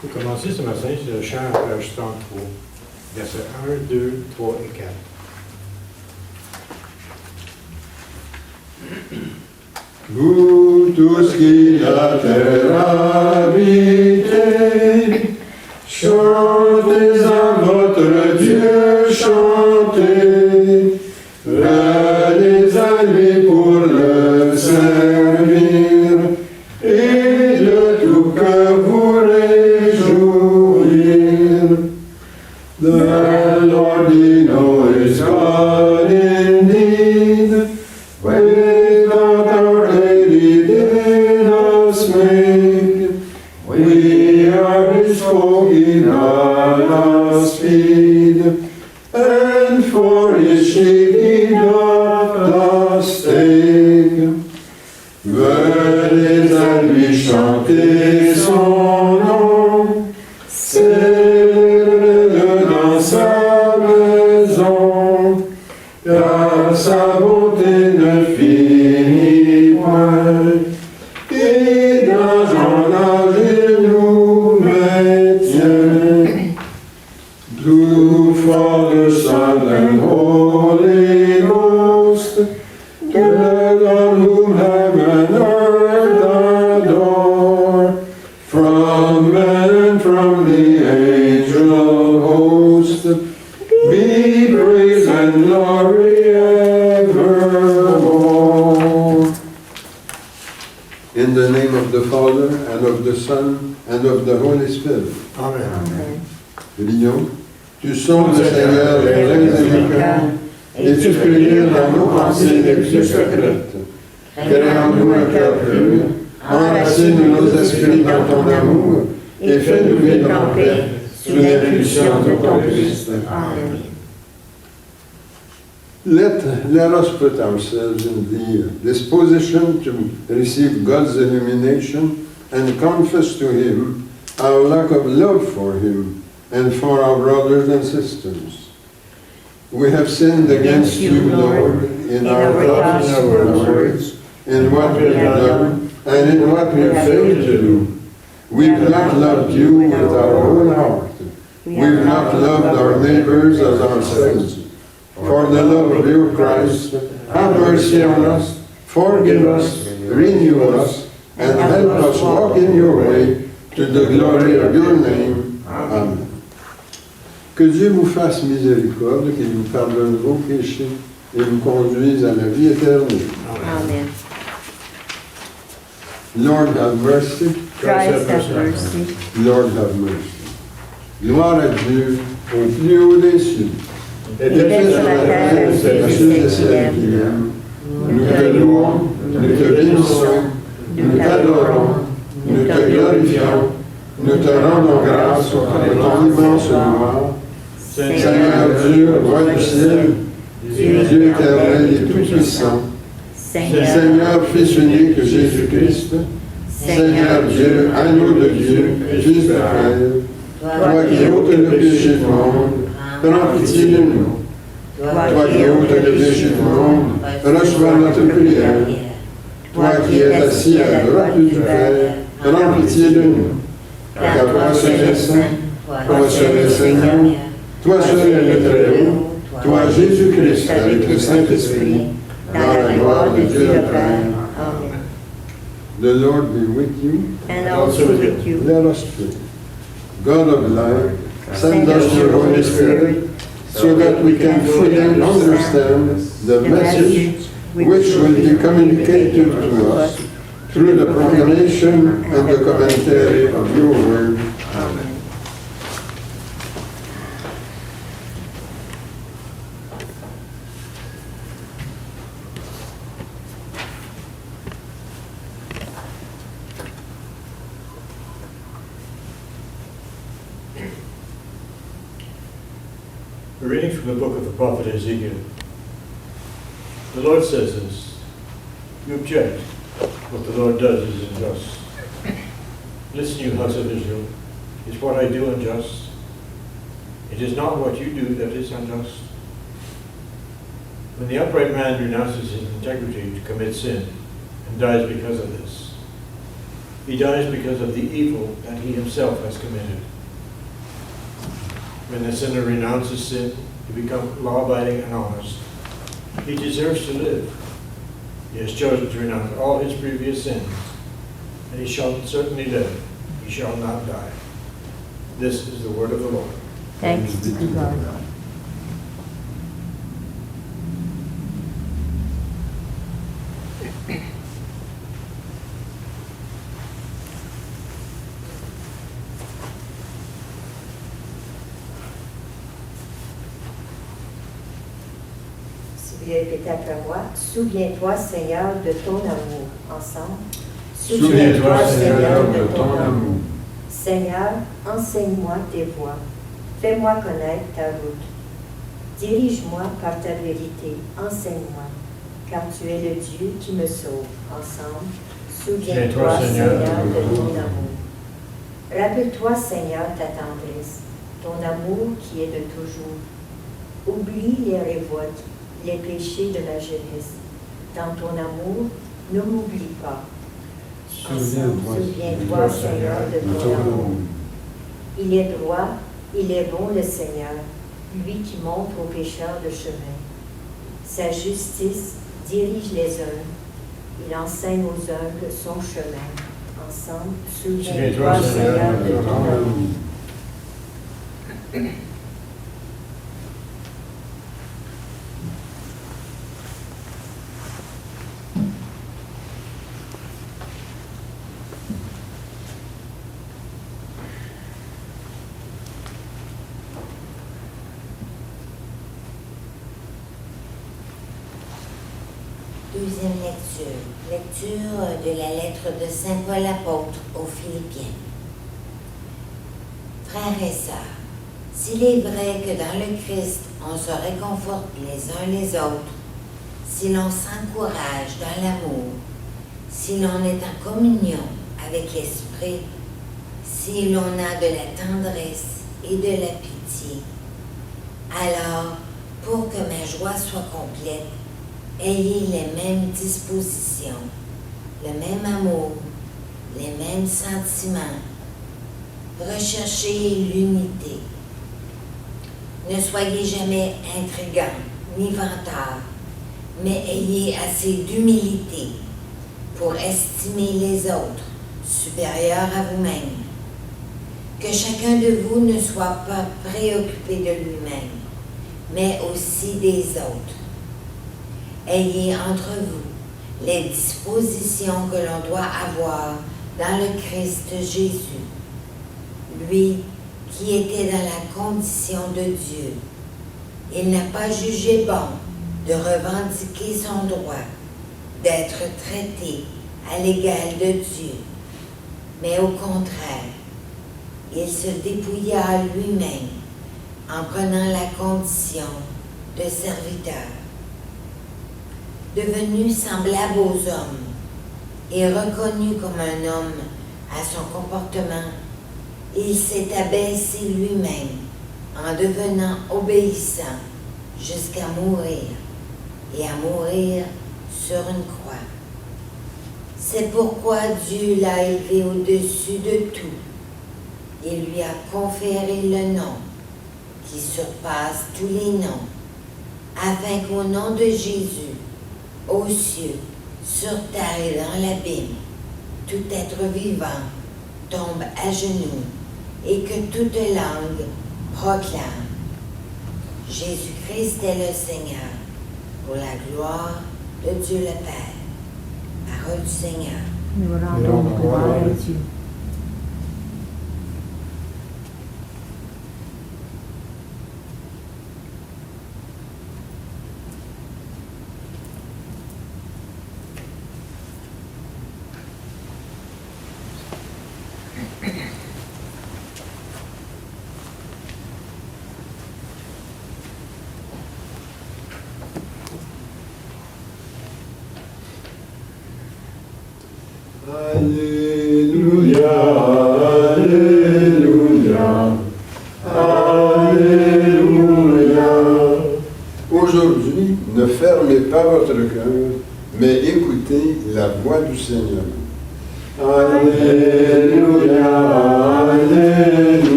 Pour commencer ce matin, c'est le chant page 33, versets 1, 2, 3 et 4. Vous tous qui la terre habitez, chantez à votre Dieu, chantez, venez à lui pour le servir, et de tout cœur vous réjouir. The Lord he knows is God indeed, without our Lady did us make. We are his folk, he doth us feed, and for his sheep he doth us take. Venez à lui chanter son nom, célèbre-le dans sa maison, car sa bonté ne finit point, et dans un âge il nous maintient. Do for the Son and Holy Ghost, to the God whom heaven and earth adore, from men and from the angel host, be praise and glory evermore. In the name of the Father, and of the Son, and of the Holy Spirit. Amen. Prions. Tu sondes, Seigneur, les reins et les cœurs, et tu pénètres dans nos pensées les plus secrètes. Crée en nous un cœur pur, enracine nos esprits dans ton amour, et fais-nous vivre en paix sous l'impulsion de ton Christ. Amen. Let us put ourselves in the disposition to receive God's illumination and confess to Him our lack of love for Him and for our brothers and sisters. We have sinned against you, Lord, in our thoughts, in our words, in what we have done, and in what we have failed to do. We've not loved you with our whole heart. We've not loved our neighbors as ourselves. For the love of your Christ, have mercy on us, forgive us, renew us, and help us walk in your way to the glory of your name. Amen. Que Dieu vous fasse miséricorde, qu'il vous pardonne vos péchés et vous conduise à la vie éternelle. Amen. Lord have mercy. Christ have mercy. Lord have mercy. Gloire à Dieu au plus haut des cieux. Et paix sur la terre à ceux qui l'aiment. Nous te louons, nous te bénissons, nous t'adorons, nous te glorifions, nous te rendons grâce pour ton immense gloire. Seigneur Dieu, roi du ciel, Dieu éternel et tout-puissant, Seigneur Fils unique de Jésus-Christ, Seigneur Dieu, agneau de Dieu, Fils de Père, toi qui ôtes le péché du monde, prends pitié de nous. Toi qui ôtes le péché du monde, reçois notre prière. Toi qui es assis à la droite du Père, prends pitié de nous. Car toi seul es saint, toi seul es Seigneur, toi seul es le Très-Haut, toi Jésus-Christ avec le Saint-Esprit, dans la gloire de Dieu le Père. Amen. The Lord be with you. And also with you. Let us pray. God of life, send us your Holy Spirit, so that we can fully understand the message which will be communicated to us through the proclamation and the commentary of your word. Amen. A reading from the book of the prophet Ezekiel. The Lord says this: you object, what the Lord does is unjust. Listen, you house of Israel, is what I do unjust? It is not what you do that is unjust. When the upright man renounces his integrity to commit sin and dies because of this, he dies because of the evil that he himself has committed. When the sinner renounces sin to become law-abiding and honest, he deserves to live. He has chosen to renounce all his previous sins, and he shall certainly live. He shall not die. This is the word of the Lord. Thanks be to God. Si vous répétez après moi, souviens-toi, Seigneur, de ton amour. Ensemble. Souviens-toi, Seigneur, de ton amour. Seigneur, enseigne-moi tes voies. Fais-moi connaître ta route. Dirige-moi par ta vérité. Enseigne-moi, car tu es le Dieu qui me sauve. Ensemble. Souviens-toi, Seigneur, de ton amour. Rappelle-toi, Seigneur, ta tendresse, ton amour qui est de toujours. Oublie les révoltes, les péchés de ma jeunesse. Dans ton amour, ne m'oublie pas. Souviens-toi, Seigneur, de ton amour. Il est droit, il est bon le Seigneur, lui qui montre aux pécheurs le chemin. Sa justice dirige les humbles, il enseigne aux humbles son chemin. Ensemble, souviens-toi, Seigneur, de ton amour. Deuxième lecture. Lecture de la lettre de Saint Paul apôtre aux Philippiens. Frères et sœurs, s'il est vrai que dans le Christ on se réconforte les uns les autres, si l'on s'encourage dans l'amour, si l'on est en communion avec l'Esprit, si l'on a de la tendresse et de la pitié, alors, pour que ma joie soit complète, ayez les mêmes dispositions, le même amour, les mêmes sentiments. Recherchez l'unité. Ne soyez jamais intrigants ni vantards, mais ayez assez d'humilité pour estimer les autres supérieurs à vous-même. Que chacun de vous ne soit pas préoccupé de lui-même, mais aussi des autres. Ayez entre vous les dispositions que l'on doit avoir dans le Christ Jésus, lui qui était dans la condition de Dieu. Il n'a pas jugé bon de revendiquer son droit, d'être traité à l'égal de Dieu, mais au contraire, il se dépouilla lui-même en prenant la condition de serviteur. Devenu semblable aux hommes et reconnu comme un homme à son comportement, il s'est abaissé lui-même en devenant obéissant jusqu'à mourir et à mourir sur une croix. C'est pourquoi Dieu l'a élevé au-dessus de tout et lui a conféré le nom qui surpasse tous les noms, afin qu'au nom de Jésus, aux cieux, sur terre et dans l'abîme, tout être vivant tombe à genoux et que toute langue proclame: Jésus-Christ est le Seigneur, pour la gloire de Dieu le Père. Parole du Seigneur. Nous rendons gloire à Dieu. Alléluia.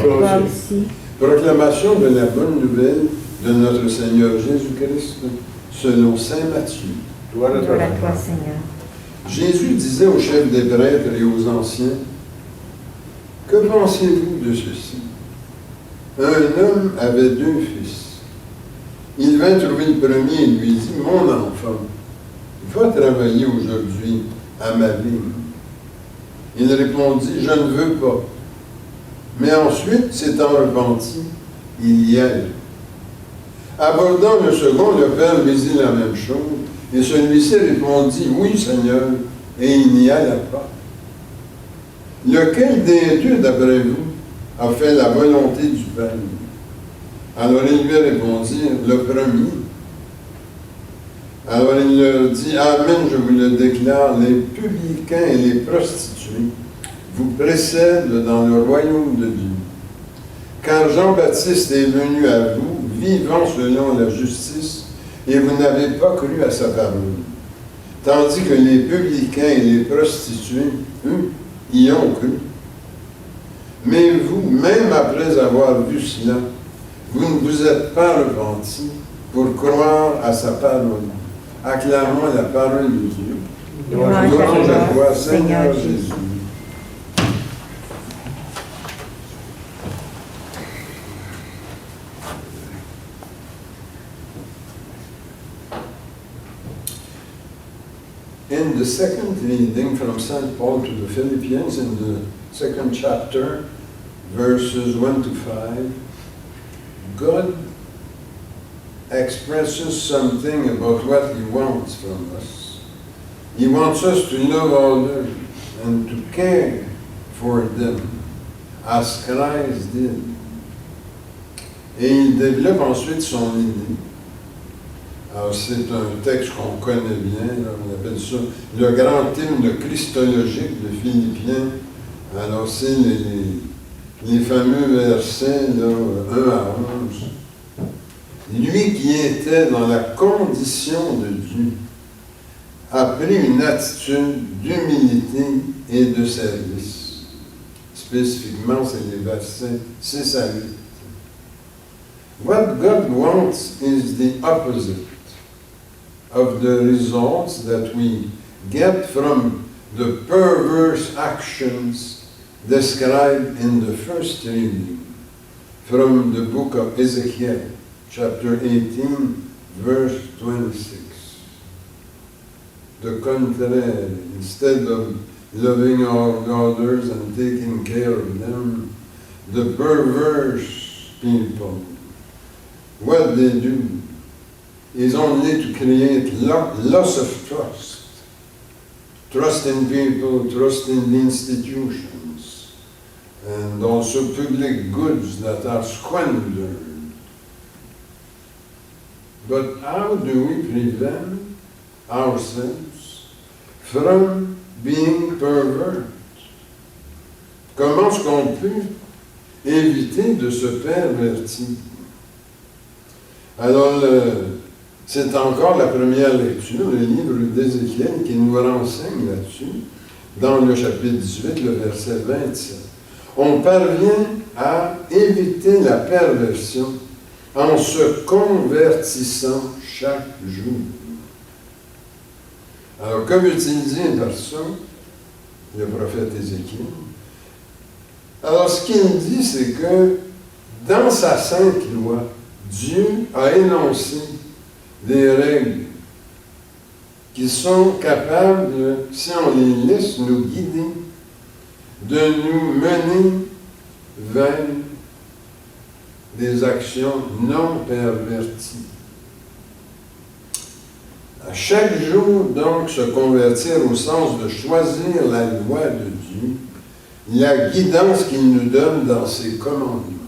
toi toi aussi. aussi. Proclamation de la bonne nouvelle de notre Seigneur Jésus-Christ selon saint Matthieu. Gloire à toi, Gloire à toi, Seigneur. Jésus disait aux chefs des prêtres et aux anciens, « Que pensez-vous de ceci? Un homme avait 2 fils. Il vint trouver le premier et lui dit, « Mon enfant, va travailler aujourd'hui à ma vigne. » Il répondit, « Je ne veux pas. » Mais ensuite, s'étant repenti, il y allait. Abordant le second, le père lui dit la même chose, et celui-ci répondit, « Oui, Seigneur. » Et il n'y alla pas. Lequel des deux, d'après vous, a fait la volonté du Père? Alors il lui répondit, le premier. Alors il leur dit, Amen, je vous le déclare, les publicains et les prostituées vous précèdent dans le royaume de Dieu. Car Jean-Baptiste est venu à vous, vivant selon la justice, et vous n'avez pas cru à sa parole. Tandis que les publicains et les prostituées, eux, y ont cru. Mais vous, même après avoir vu cela, vous ne vous êtes pas repentis pour croire à sa parole. Acclamons la parole de Dieu. Louange Louange à à toi, toi, Seigneur Seigneur Jésus. Jésus. In the second reading from St. Paul to the Philippians, in the 2nd chapter, verses 1 to 5, God expresses something about what He wants from us. He wants us to love others and to care for them, as Christ did. Et il développe ensuite son idée. Alors, c'est un texte qu'on connaît bien, là, on appelle ça le grand hymne christologique de Philippiens. Alors, c'est les fameux versets là, 1 à 11. Lui qui était dans la condition de Dieu a pris une attitude d'humilité et de service. Spécifiquement, c'est les versets 6 à 8. What God wants is the opposite of the results that we get from the perverse actions described in the first reading from the book of Ezekiel, chapter 18, verse 26. The contrary, instead of loving our others and taking care of them, the perverse people, what they do is only to create loss of trust. Trust in people, trust in the institutions, and also public goods that are squandered. But how do we prevent ourselves from being perverted? Comment est-ce qu'on peut éviter de se pervertir? Alors, c'est encore la première lecture, le livre d'Ézéchiel, qui nous renseigne là-dessus, dans le chapitre 18, le verset 27. On parvient à éviter la perversion en se convertissant chaque jour. Alors, que veut-il dire par ça, le prophète Ézéchiel? Alors, ce qu'il dit, c'est que dans sa sainte loi, Dieu a énoncé des règles qui sont capables, si on les laisse nous guider, de nous mener vers des actions non perverties. À chaque jour, donc, se convertir au sens de choisir la loi de Dieu, la guidance qu'il nous donne dans ses commandements.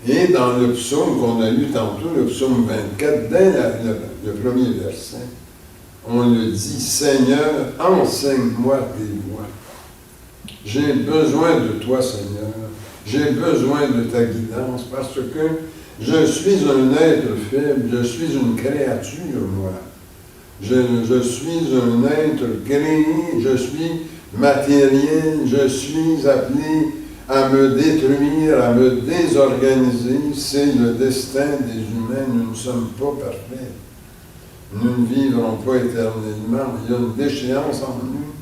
Et dans le psaume qu'on a lu tantôt, le psaume 24, dès le premier verset, on le dit, « Seigneur, enseigne-moi tes voies. J'ai besoin de toi, Seigneur. J'ai besoin de ta guidance parce que je suis un être faible, je suis une créature, moi. Je suis un être créé, je suis matériel, je suis appelé à me détruire, à me désorganiser. C'est le destin des humains. Nous ne sommes pas parfaits. Nous ne vivrons pas éternellement. Il y a une déchéance en nous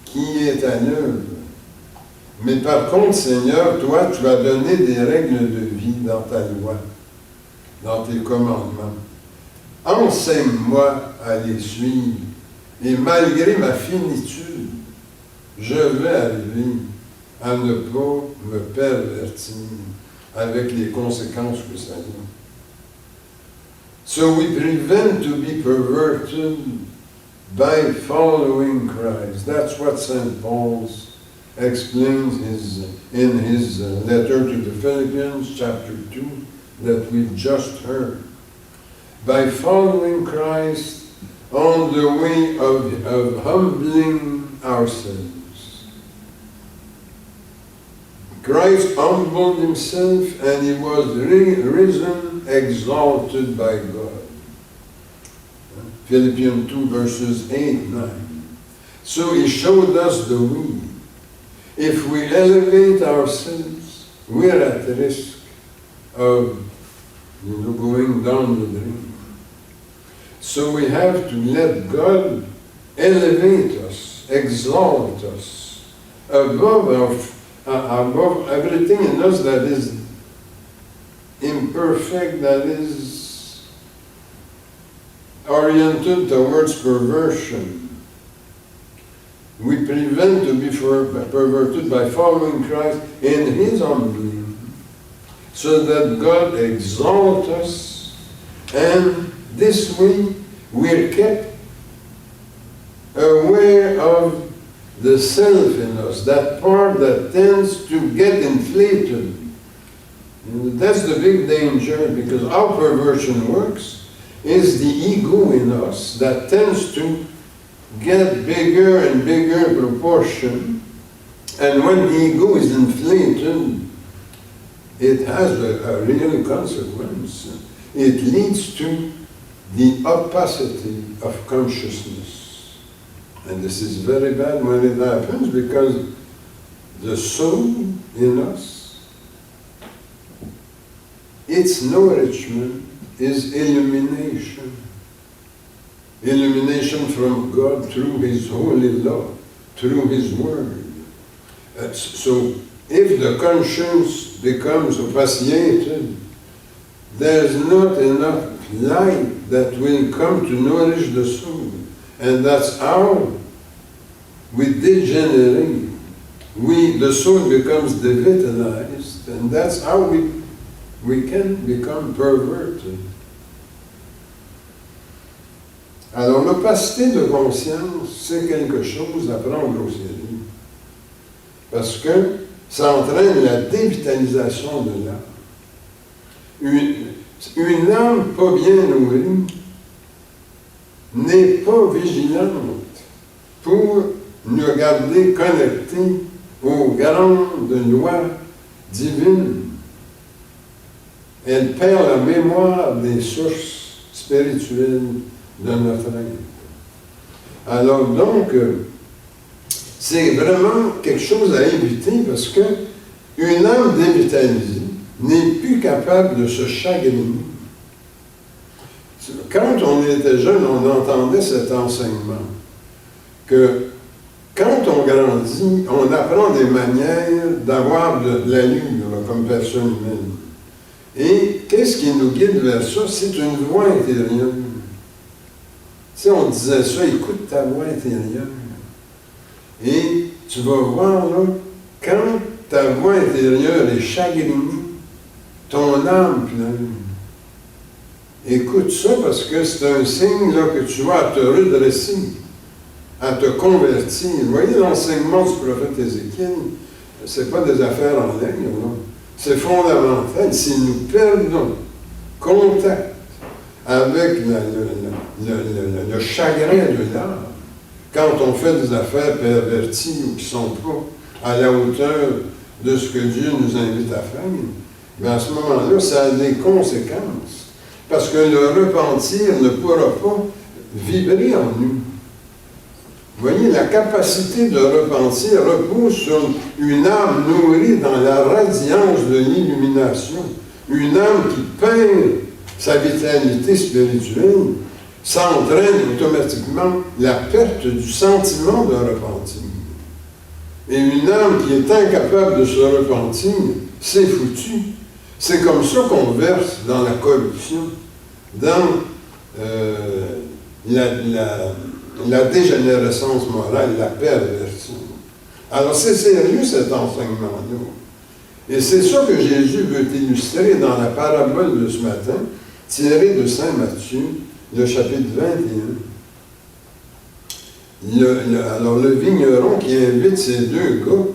qui est à l'œuvre. Mais par contre, Seigneur, toi, tu as donné des règles de vie dans ta loi, dans tes commandements. Enseigne-moi à les suivre. Et malgré ma finitude, je vais arriver à ne pas me pervertir avec les conséquences que ça a. So we prevent to be perverted by following Christ. That's what St. Paul explains in his letter to the Philippians, chapter 2, that we've just heard. By following Christ on the way of humbling ourselves. Christ humbled himself and he was risen, exalted by God. Philippians 2 verses 8, 9. So he showed us the way. If we elevate ourselves, we're at risk of going down the drain. So we have to let God elevate us, exalt us above everything in us that is imperfect, that is oriented towards perversion. We prevent to be perverted by following Christ in his humbling, so that God exalts us, and this way we're kept aware of the self in us, that part that tends to get inflated. And that's the big danger, because how perversion works is the ego in us that tends to get bigger and bigger proportion, and when the ego is inflated, it has a real consequence. It leads to the opacity of consciousness. And this is very bad when it happens, because the soul in us, its nourishment is illumination. Illumination from God through his holy law, through his word. So if the conscience becomes opaciated, there's not enough light that will come to nourish the soul. And that's how we degenerate. The soul becomes devitalized, and that's how we can become perverted. Alors, l'opacité de conscience, c'est quelque chose à prendre au sérieux. Parce que ça entraîne la dévitalisation de l'âme. Une âme pas bien nourrie n'est pas vigilante pour nous garder connectés aux grandes lois divines. Elle perd la mémoire des sources spirituelles de notre être. Alors donc, c'est vraiment quelque chose à éviter, parce que une âme dévitalisée n'est plus capable de se chagriner. Quand on était jeune, on entendait cet enseignement, que quand on grandit, on apprend des manières d'avoir de l'allure comme personne humaine. Et qu'est-ce qui nous guide vers ça? C'est une voix intérieure. Si on disait ça, écoute ta voix intérieure. Et tu vas voir, là, quand ta voix intérieure est chagrinée, ton âme pleure. Écoute ça, parce que c'est un signe là, que tu vas te redresser, à te convertir. Vous voyez l'enseignement du prophète Ézéchiel, c'est pas des affaires en ligne, là. C'est fondamental. Si nous perdons contact avec le chagrin de l'âme, quand on fait des affaires perverties ou qui ne sont pas à la hauteur de ce que Dieu nous invite à faire, bien à ce moment-là, ça a des conséquences. Parce que le repentir ne pourra pas vibrer en nous. Vous voyez, la capacité de repentir repose sur une âme nourrie dans la radiance de l'illumination. Une âme qui perd sa vitalité spirituelle s'entraîne automatiquement la perte du sentiment de repentir. Et une âme qui est incapable de se repentir, c'est foutu. C'est comme ça qu'on verse dans la corruption, dans la dégénérescence morale, la perversion. Alors c'est sérieux cet enseignement-là. Et c'est ça que Jésus veut illustrer dans la parabole de ce matin, tirée de Saint Matthieu, le chapitre 21. Alors le vigneron qui invite ces deux gars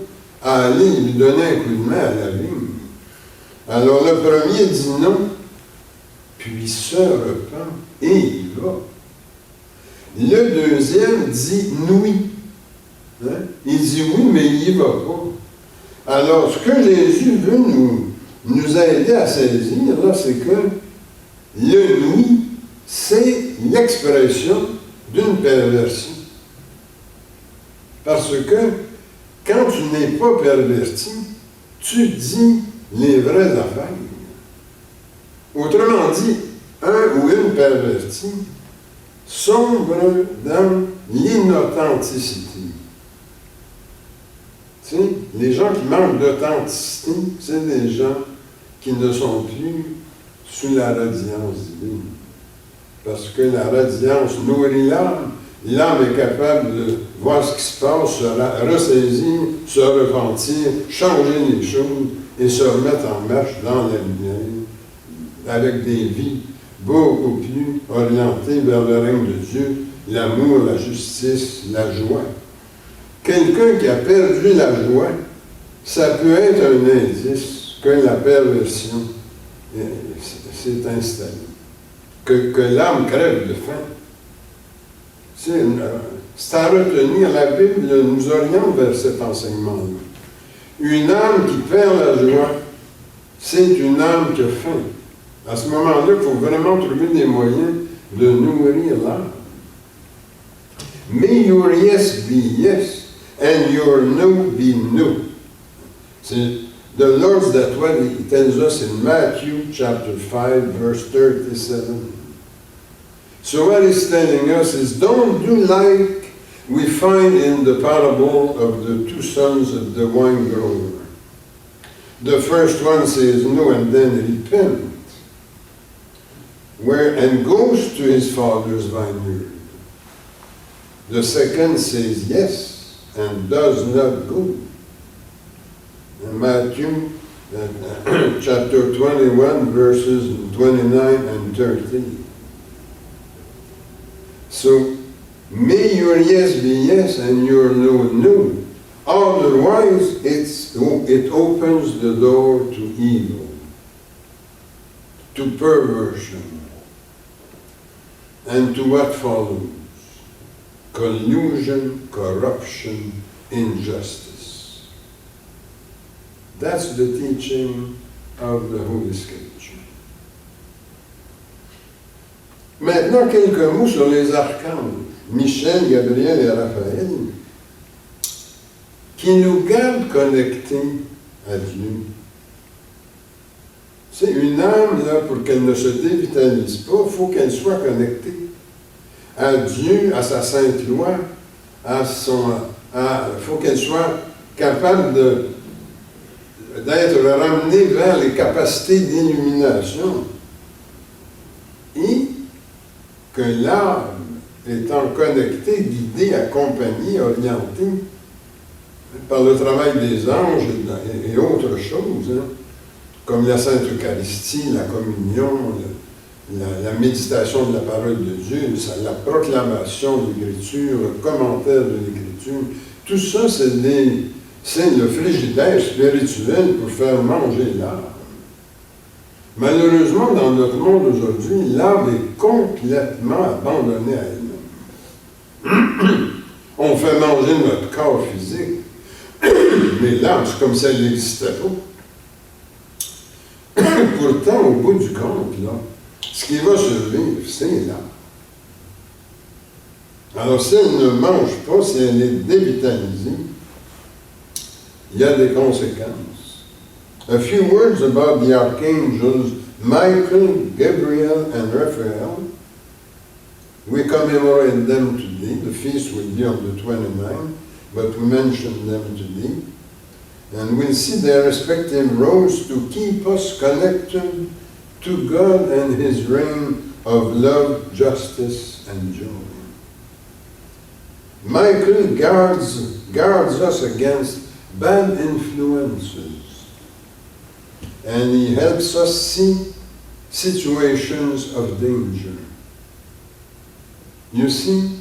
à aller lui donner un coup de main à la vigne. Alors le premier dit non, puis se repent et il va. Le deuxième dit oui. Hein? Il dit oui, mais il n'y va pas. Alors, ce que Jésus veut nous aider à saisir, là, c'est que le oui, c'est l'expression d'une perversion. Parce que quand tu n'es pas perverti, tu dis les vraies affaires. Autrement dit, un ou une pervertie sombre dans l'inauthenticité. Tu sais, les gens qui manquent d'authenticité, c'est des gens qui ne sont plus sous la radiance divine. Parce que la radiance nourrit l'âme. L'âme est capable de voir ce qui se passe, se ressaisir, se repentir, changer les choses et se remettre en marche dans la lumière, avec des vies beaucoup plus orientées vers le règne de Dieu, l'amour, la justice, la joie. Quelqu'un qui a perdu la joie, ça peut être un indice que la perversion s'est installée, que l'âme crève de faim. C'est à retenir, la Bible nous oriente vers cet enseignement-là. Une âme qui perd la joie, c'est une âme qui a faim. À ce moment-là, il faut vraiment trouver des moyens de nourrir l'âme. May your yes be yes, and your no be no. C'est the Lord's that what he tells us in Matthew chapter 5, verse 37. So what he's telling us is, don't do like we find in the parable of the two sons of the wine grower. The first one says no and then repent, and goes to his father's vineyard. The second says yes and does not go. In Matthew chapter 21, verses 29 and 30. So, may your yes be yes and your no, no. Otherwise, it opens the door to evil, to perversion, and to what follows? Collusion, corruption, injustice. That's the teaching of the Holy Scripture. Maintenant, quelques mots sur les archanges, Michel, Gabriel et Raphaël, qui nous gardent connectés à Dieu. C'est une âme, là, pour qu'elle ne se dévitalise pas, il faut qu'elle soit connectée à Dieu, à sa sainte loi, faut qu'elle soit capable d'être ramenée vers les capacités d'illumination. Et que l'âme étant connectée, guidée, accompagnée, orientée par le travail des anges et autres choses, hein, comme la Sainte Eucharistie, la communion, la méditation de la parole de Dieu, la proclamation de l'Écriture, le commentaire de l'Écriture, tout ça, c'est le frigidaire spirituel pour faire manger l'âme. Malheureusement, dans notre monde aujourd'hui, l'âme est complètement abandonnée à elle-même. On fait manger notre corps physique, mais l'âme, c'est comme si elle n'existait pas. Pourtant, au bout du compte, là, ce qui va survivre, c'est l'âme. Alors, si elle ne mange pas, si elle est dévitalisée, il y a des conséquences. A few words about the archangels Michael, Gabriel, and Raphael. We commemorate them today. The feast will be on the 29th, but we mention them today. And we'll see their respective roles to keep us connected to God and His reign of love, justice, and joy. Michael guards us against bad influences, and he helps us see situations of danger. You see,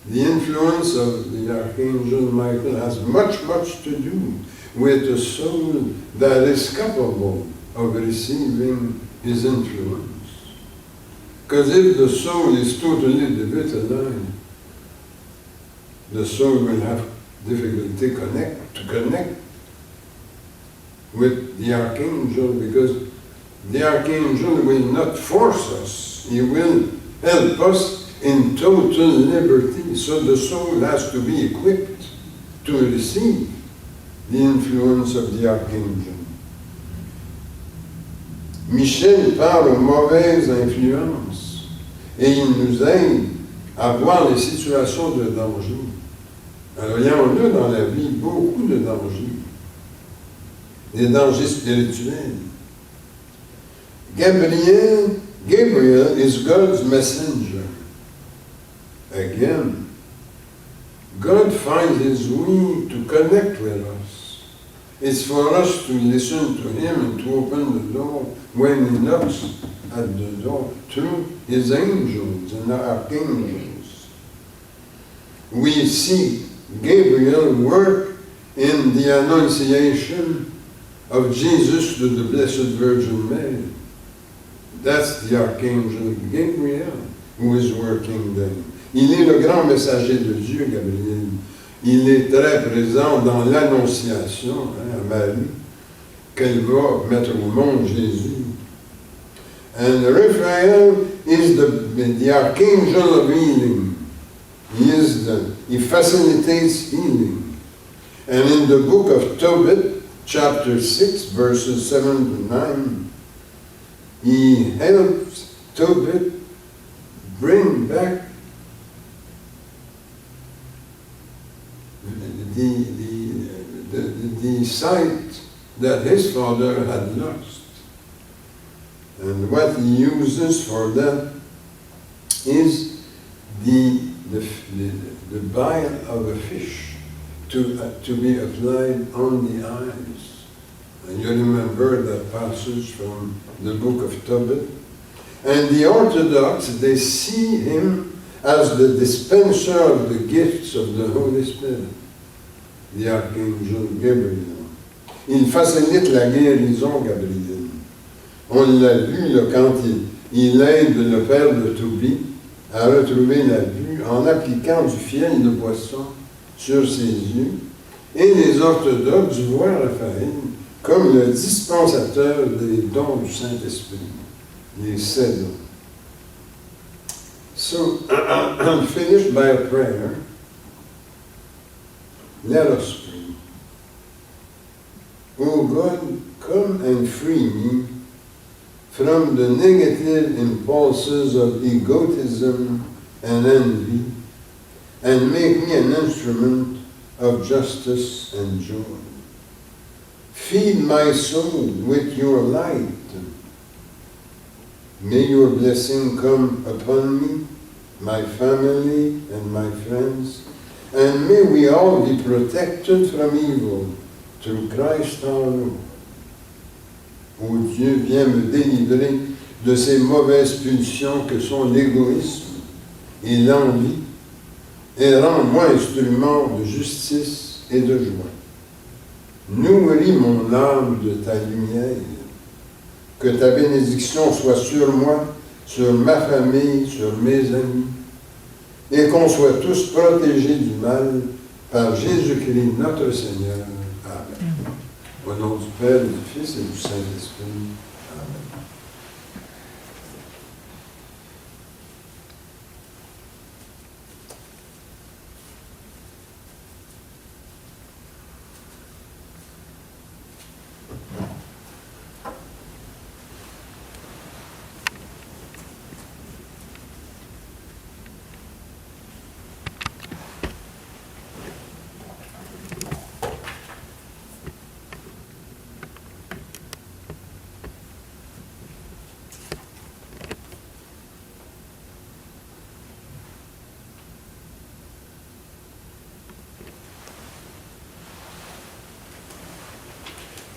the influence of the Archangel Michael has much to do with a soul that is capable of receiving his influence. Because if the soul is totally devitalized, the soul will have difficulty to connect with the Archangel, because the Archangel will not force us. He will help us in total liberty. So the soul has to be equipped to receive the influence of the Archangel. Michel parle aux mauvaises influences et il nous aide à voir les situations de danger. Alors, il y en a dans la vie beaucoup de dangers. Des dangers spirituels. Gabriel is God's messenger. Again, God finds his way to connect with us. It's for us to listen to him and to open the door when he knocks at the door through his angels and archangels. We see Gabriel work in the Annunciation of Jesus to the Blessed Virgin Mary. That's the Archangel Gabriel who is working there. Il est le grand messager de Dieu, Gabriel. Il est très présent dans l'Annonciation à Marie, qu'elle va mettre au monde Jésus. And Raphael is the Archangel of healing. He facilitates healing. And in the book of Tobit, chapter 6, verses 7 to 9, he helps Tobit bring back the sight that his father had lost. And what he uses for that is the bile of a fish to be applied on the eyes. And you remember that passage from the book of Tobit. And the Orthodox, they see him as the dispenser of the gifts of the Holy Spirit, the Archangel Gabriel. Il facilite la guérison, Gabriel. On l'a vu là, quand il aide le père de Tobit à retrouver la vue en appliquant du fiel de poisson sur ses yeux. Et les orthodoxes voient Raphaël comme le dispensateur des dons du Saint-Esprit, les 7 dons. So, I'll finish by a prayer. Let us pray. Oh God, come and free me from the negative impulses of egotism and envy, and make me an instrument of justice and joy. Feed my soul with your light. May your blessing come upon me, my family, and my friends, and may we all be protected from evil through Christ our Lord. Ô Dieu, viens me délivrer de ces mauvaises pulsions que sont l'égoïsme et l'envie, et rends-moi instrument de justice et de joie. Nourris mon âme de ta lumière. Que ta bénédiction soit sur moi, sur ma famille, sur mes amis, et qu'on soit tous protégés du mal par Jésus-Christ notre Seigneur. Amen. Au nom du Père, du Fils et du Saint-Esprit. Amen.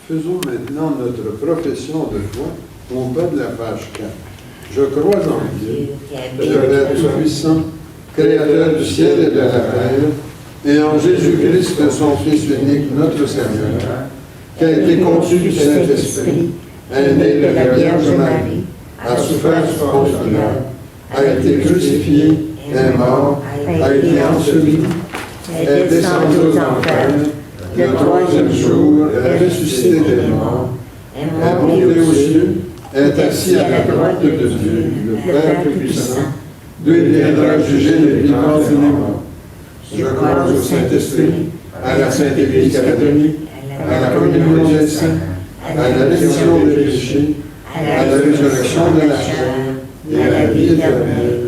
Faisons maintenant notre profession de foi au bas de la page 4. Je crois en Dieu, le Père Tout-Puissant, Créateur du ciel et de la terre, et en Jésus-Christ, son Fils unique, notre Seigneur, qui a été conçu du Saint-Esprit, est né de la Vierge Marie, a souffert sous Ponce Pilate, a été crucifié, est mort, a été enseveli, est descendu aux enfers, le troisième jour est ressuscité des morts, est monté aux cieux, est assis à la droite de Dieu, le Père Tout-Puissant, d'où il viendra juger les vivants et les morts. Je crois au Saint-Esprit, à la Sainte Église catholique, à la communion des saints, à la rémission des péchés, à la résurrection de la chair et à la vie éternelle.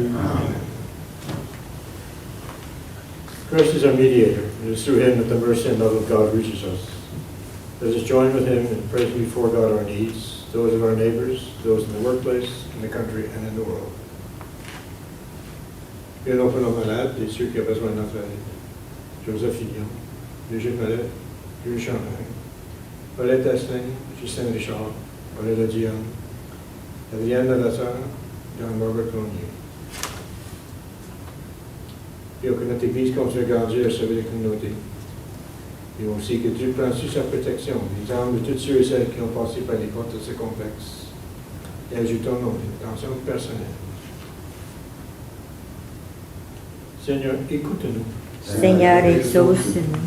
Christ is our mediator. It is through him that the mercy and love of God reaches us. Let us join with him in praying before God our needs, those of our neighbors, those in the workplace, in the country, and in the world. Prions pour nos malades et ceux qui ont besoin de notre aide. Joseph Fillon, Brigitte Mallet, Jules Champagne, Paulette Asselin, Justin Richard, Paulette Dion, Adrienne Lavasseur, John Margaret Clonier. Prions que notre Église continue à grandir et à sauver les communautés. Et aussi que Dieu prenne sous sa protection les âmes de tous ceux et celles qui ont passé par les portes de ce complexe. Et ajoutons-nous une attention personnelle. Seigneur, écoute-nous. Seigneur, exauce-nous.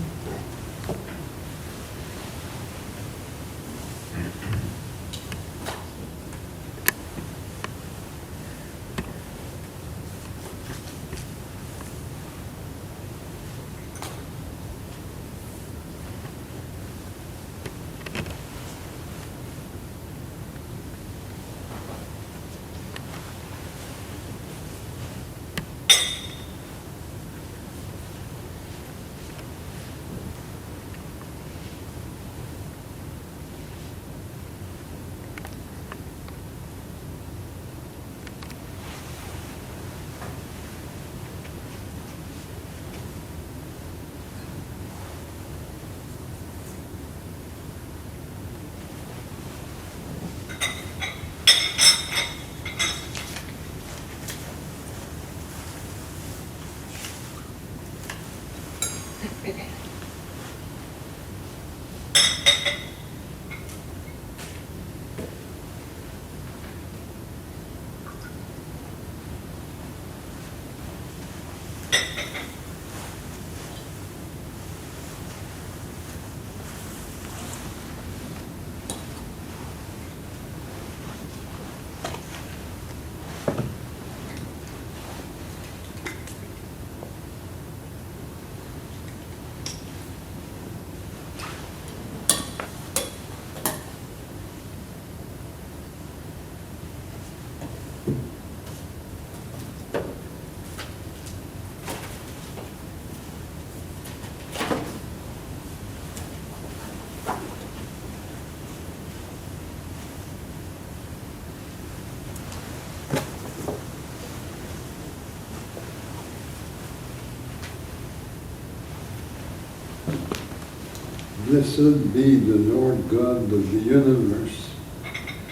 Blessed be the Lord God of the universe,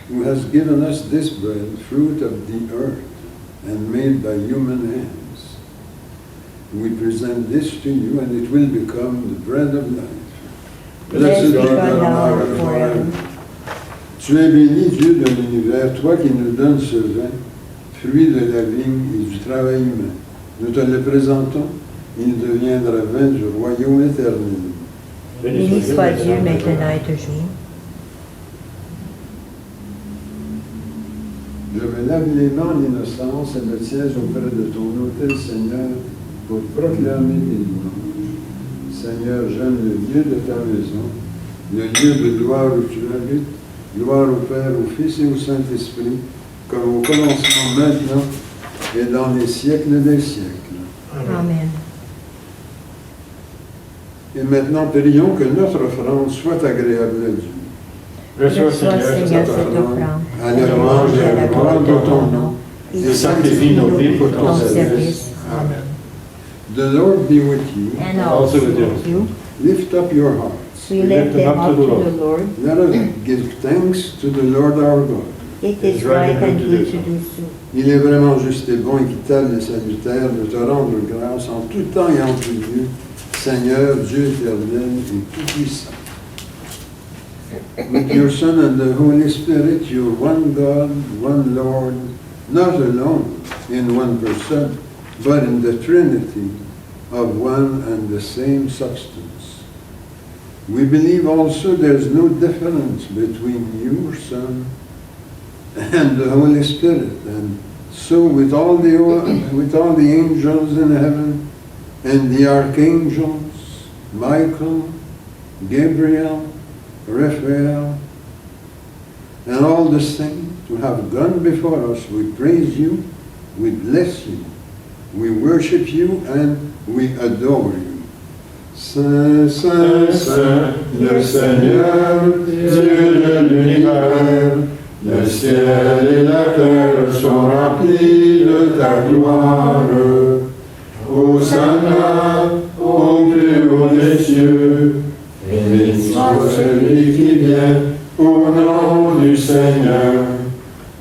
who has given us this bread, fruit of the earth, and made by human hands. We present this to you, and it will become the bread of life. Blessed be God God now our and forever. Tu es béni, Dieu de l'univers, toi qui nous donnes ce vin, fruit de la vigne et du travail humain. Nous te le présentons, il deviendra vin du royaume éternel. Béni soit Dieu maintenant et toujours. Je me lave les mains en innocence et me tiens auprès de ton autel, Seigneur, pour proclamer tes louanges. Seigneur, j'aime le lieu de ta maison, le lieu de gloire où tu habites. Gloire au Père, au Fils et au Saint-Esprit, comme au commencement maintenant et dans les siècles des siècles. Amen. Et maintenant, prions que notre offrande soit agréable à Dieu. Reçois, Seigneur, cette offrande, À la louange et à la gloire de ton nom, et sanctifie nos vies pour ton service. Amen. The Lord be with you. And also with you. Lift up your hearts. We lift them up to the Lord. Let us give thanks to the Lord our God. It is right and good to do so. Il est vraiment juste et bon, équitable et salutaire de te rendre grâce en tout temps et en tout lieu, Seigneur, Dieu éternel et tout-puissant. With your Son and the Holy Spirit, you're one God, one Lord, not alone in one person, but in the Trinity of one and the same substance. We believe also there's no difference between your Son and the Holy Spirit, and so with all the angels in heaven and the archangels, Michael, Gabriel, Raphael, and all the saints who have gone before us, we praise you, we bless you, we worship you, and we adore you. Saint, Saint, Saint, le Seigneur, Dieu de l'univers, le ciel et la terre sont remplis de ta gloire. Hosanna au plus haut des cieux, béni soit celui qui vient au nom du Seigneur.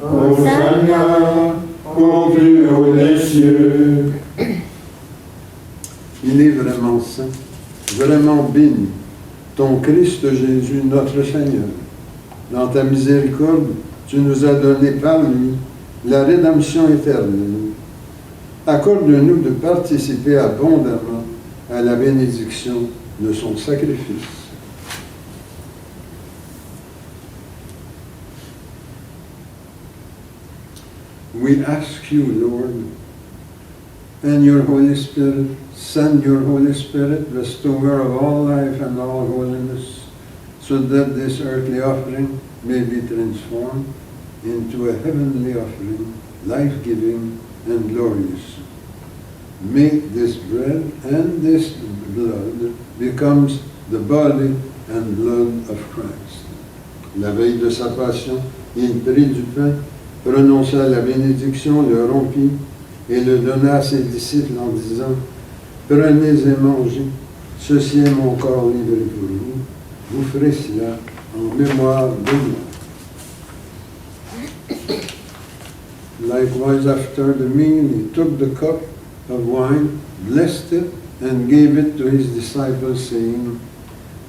Hosanna au plus haut des cieux. Il est vraiment saint, vraiment béni, ton Christ Jésus, notre Seigneur. Dans ta miséricorde, tu nous as donné par lui la rédemption éternelle. Accorde-nous de participer abondamment à la bénédiction de son sacrifice. We ask you, Lord, and your Holy Spirit, send your Holy Spirit, restorer of all life and all holiness, so that this earthly offering may be transformed into a heavenly offering, life-giving and glorious. Make this bread and this blood becomes the body and blood of Christ. La veille de sa passion, il prit du pain, prononça la bénédiction, le rompit et le donna à ses disciples en disant, prenez et mangez, ceci est mon corps livré pour vous, vous ferez cela en mémoire de moi. Likewise, after the meal, he took the cup of wine, blessed it, and gave it to his disciples, saying,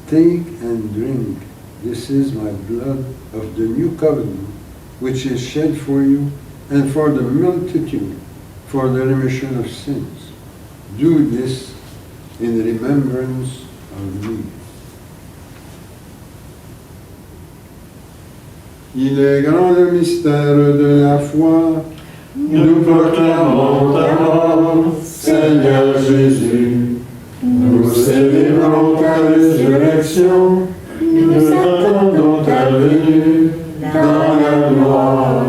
take and drink, this is my blood of the new covenant, which is shed for you and for the multitude for the remission of sins. Do this in remembrance of me. Il est grand le mystère de la foi. Nous proclamons ta mort, Seigneur Jésus. Nous célébrons ta résurrection. Nous attendons ta venue dans la gloire.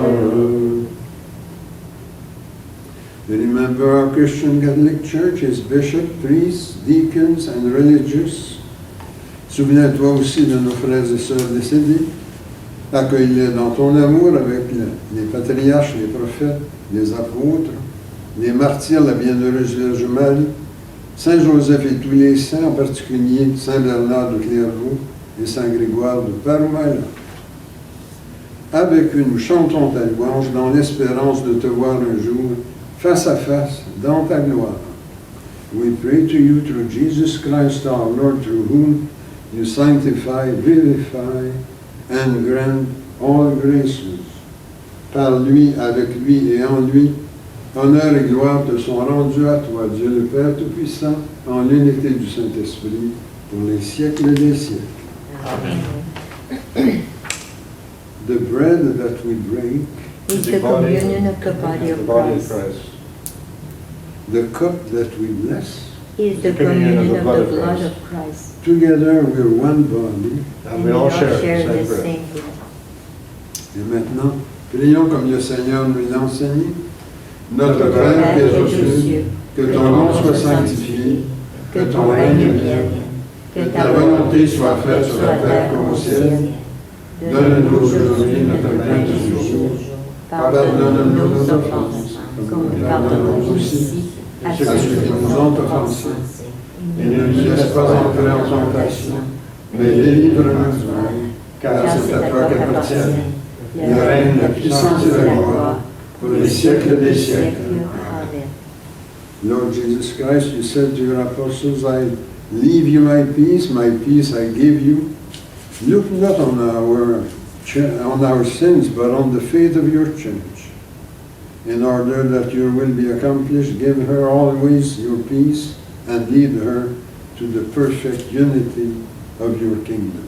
Remember our Christian Catholic Church, its bishop, priests, deacons, and religious. Souviens-toi aussi de nos frères et sœurs décédés. Accueille-les dans ton amour avec les patriarches, les prophètes, les apôtres, les martyrs, la bienheureuse Vierge Marie, Saint Joseph et tous les saints, en particulier Saint Bernard de Clairvaux et Saint Grégoire de Paroumaïla. Avec eux, nous chantons ta louange dans l'espérance de te voir un jour face à face dans ta gloire. We pray to you through Jesus Christ our Lord, through whom you sanctify, vivify, and grant all graces. Par lui, avec lui et en lui, honneur et gloire te sont rendus à toi, Dieu le Père Tout-Puissant, en l'unité du Saint-Esprit, pour les siècles des siècles. Amen. The bread that we break, Is the communion of the body of Christ. the cup that we bless, Is the communion of the blood of Christ. together we're one body. And we all share the the same bread. same bread. Et maintenant, prions comme le Seigneur nous l'a enseigné. Notre Notre Père Père qui qui es es aux aux cieux, cieux, que ton nom soit sanctifié, que ton règne vienne, que ta volonté soit faite sur la terre comme au ciel. Donne-nous aujourd'hui notre pain de ce jour. Pardonne-nous nos offenses, comme nous pardonnons aussi à ceux qui nous ont offensés. Et ne nous laisse pas entrer en tentation, mais délivre-nous du mal, car c'est à toi qu'appartiennent le règne, la puissance et la gloire, pour les siècles des siècles. Amen. Lord Jesus Christ, you said to your apostles, I leave you my peace I give you. Look not on our sins, but on the faith of your church. In order that your will be accomplished, give her always your peace and lead her to the perfect unity of your kingdom.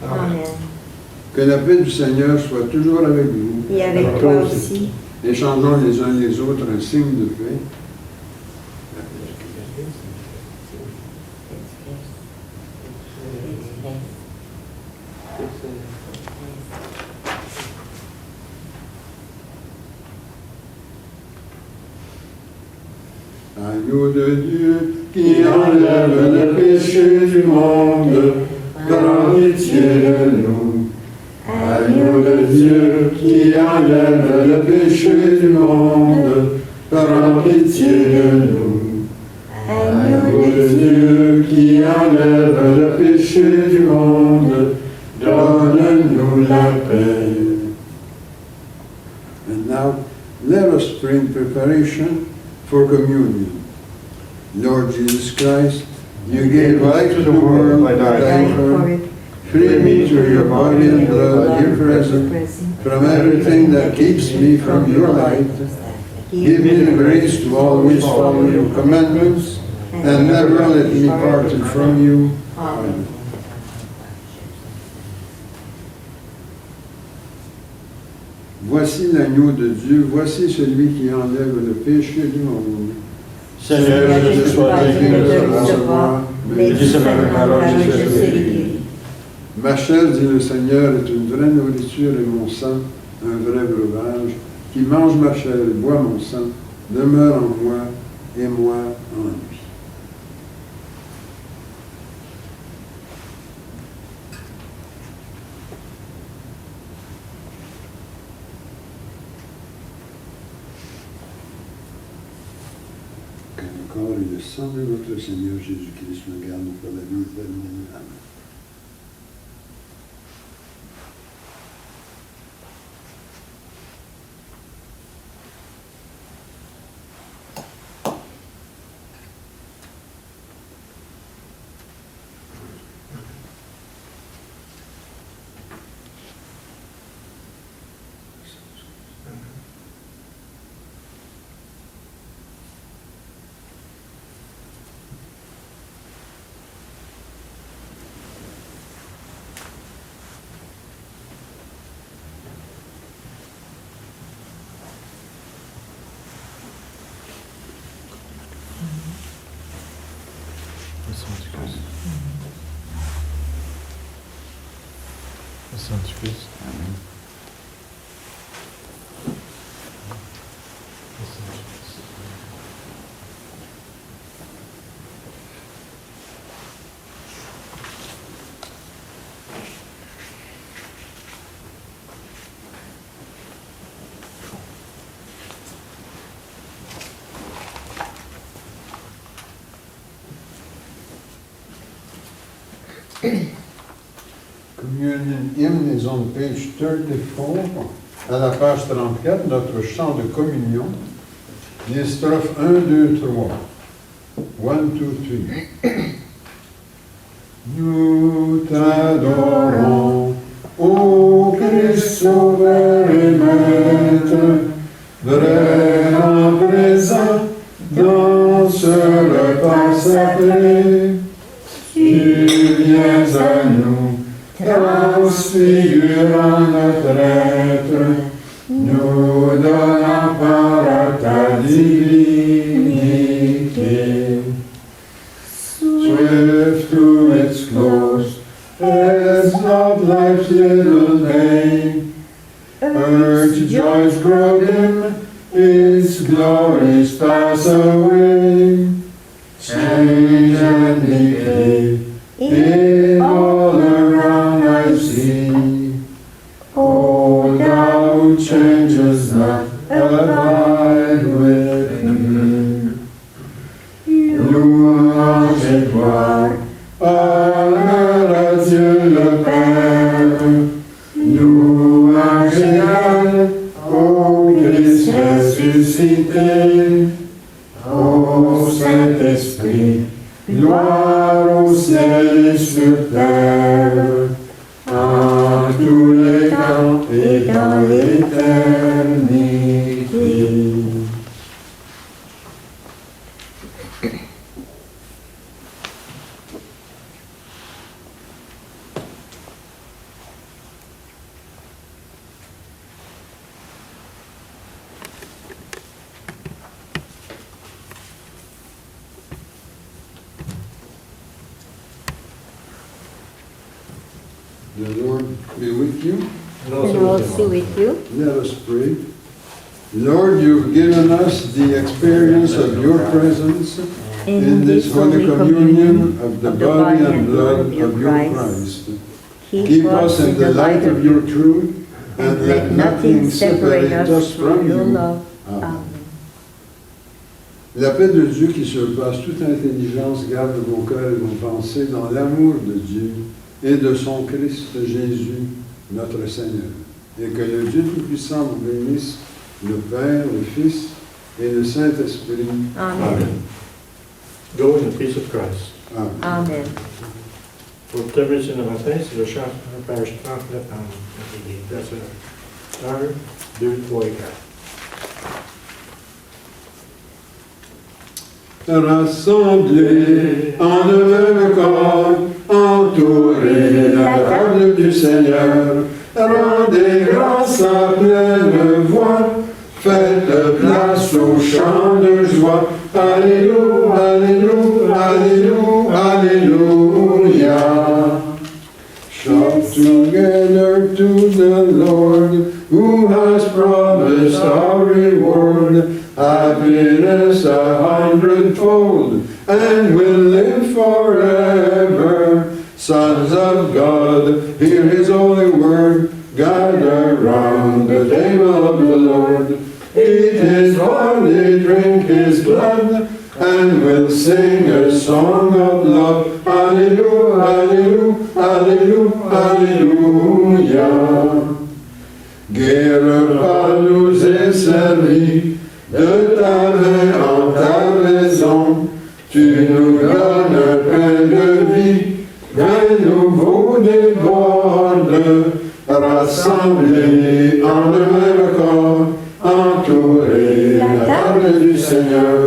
Amen. Que la paix du Seigneur soit toujours avec vous. Et avec toi aussi. Échangeons les uns les autres un signe de paix. Agneau de Dieu qui enlève le péché du monde, prends pitié de nous. Agneau de Dieu qui enlève le péché du monde, prends pitié de nous. Agneau de Dieu qui enlève le péché du monde, donne-nous la paix. And now, let us pray in preparation for communion. Lord Jesus Christ, you gave life to the world by dying for it. Free me through your body and blood, here present, from everything that keeps me from your light. Give me the grace to always follow your commandments, and never let me part from you. Amen. Voici l'agneau de Dieu, voici celui qui enlève le péché du monde. Seigneur, je te sois digne de te recevoir, mais dis seulement une parole, je serai guéri. Ma chair, dit le Seigneur, est une vraie nourriture et mon sang, un vrai breuvage. Qui mange ma chair et boit mon sang, demeure en moi et moi en lui. Que le corps et le sang de notre Seigneur Jésus-Christ me gardent pour la vie éternelle. Amen. Le sang du Christ. Le sang du Christ. Amen. Le sang du Christ. Communion Hymn is on page 34, à la page 34, notre chant de communion, les strophes 1, 2, 3. 1, 2, 3. Nous t'adorons, ô Christ sauveur et maître, vraiment présent dans ce repas sacré. Tu viens à nous, transfigurant notre être, nous donnant part à ta divinité. Swift to its close, as of life's little name, earth's joys grow dim, its glories pass away. Change and decay, in all around I see. Oh, thou who changes not, abide with me. Louange et gloire, honneur à Dieu Trinité. Ô Saint-Esprit, gloire au ciel et sur terre, en tous les temps et dans l'éternité. The Lord be with you. And And also with also you. with you. Let us pray. Lord, you've given us the experience of your presence in this Holy Communion of the body and blood of your Christ. Keep us in the light of your truth, and let nothing separate us from your you. love. Amen. Amen. La paix de Dieu qui surpasse toute intelligence garde vos cœurs et vos pensées dans l'amour de Dieu et de son Christ Jésus, notre Seigneur. Et que le Dieu Tout-Puissant vous bénisse, le Père, le Fils et le Saint-Esprit. Amen. Go in the peace of Christ. Amen. Amen. Pour terminer ce matin, c'est le chant page 39 en verset 1, 2, 3 et 4. Rassemblés en un même corps, entourés la table du Seigneur, rendez grâce à pleine voix, faites place au chant de joie. Alléluia, Alléluia, Alléluia, Alléluia. Shout together to the Lord, who has promised our reward, happiness 100-fold, and will live forever. Sons of God, hear his holy word, gather round the table of the Lord. Eat his body, drink his blood, and we'll sing a song of love. Alléluia, Alléluia, Alléluia, Alléluia. Gai repas nous est servi, de ta main en ta maison, tu nous donnes un pain de vie, vin nouveau déborde, rassemblés en un même corps, entourés la table du Seigneur.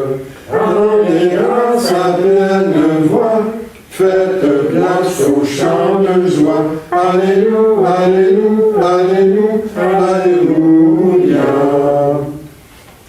Rendez grâce à pleine voix, faites place au chant de joie. Alléluia, Alléluia, Alléluia, Alléluia.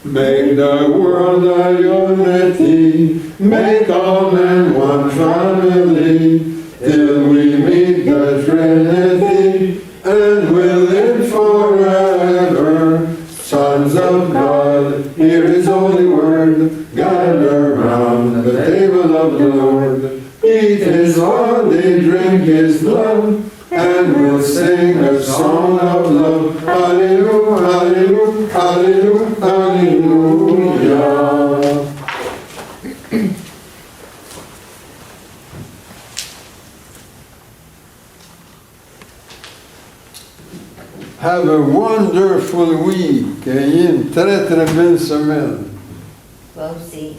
Make the world a unity, make all men one family, till we meet the Trinity, and we'll live forever. Sons of God, hear his holy word, gather round the table of the Lord. Eat his body, drink his blood, and we'll sing a song of love. Alleluia, Alleluia, Alleluia, Alleluia. Have a wonderful week. Ayez une très très belle semaine. Toi aussi.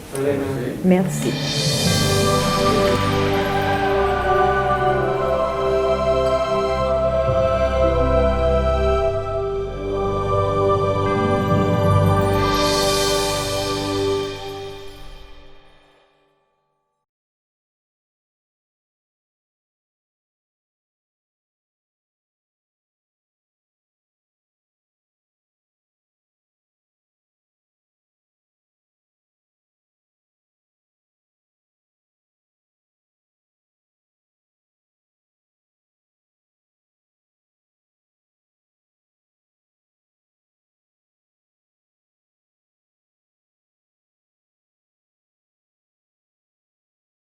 Merci.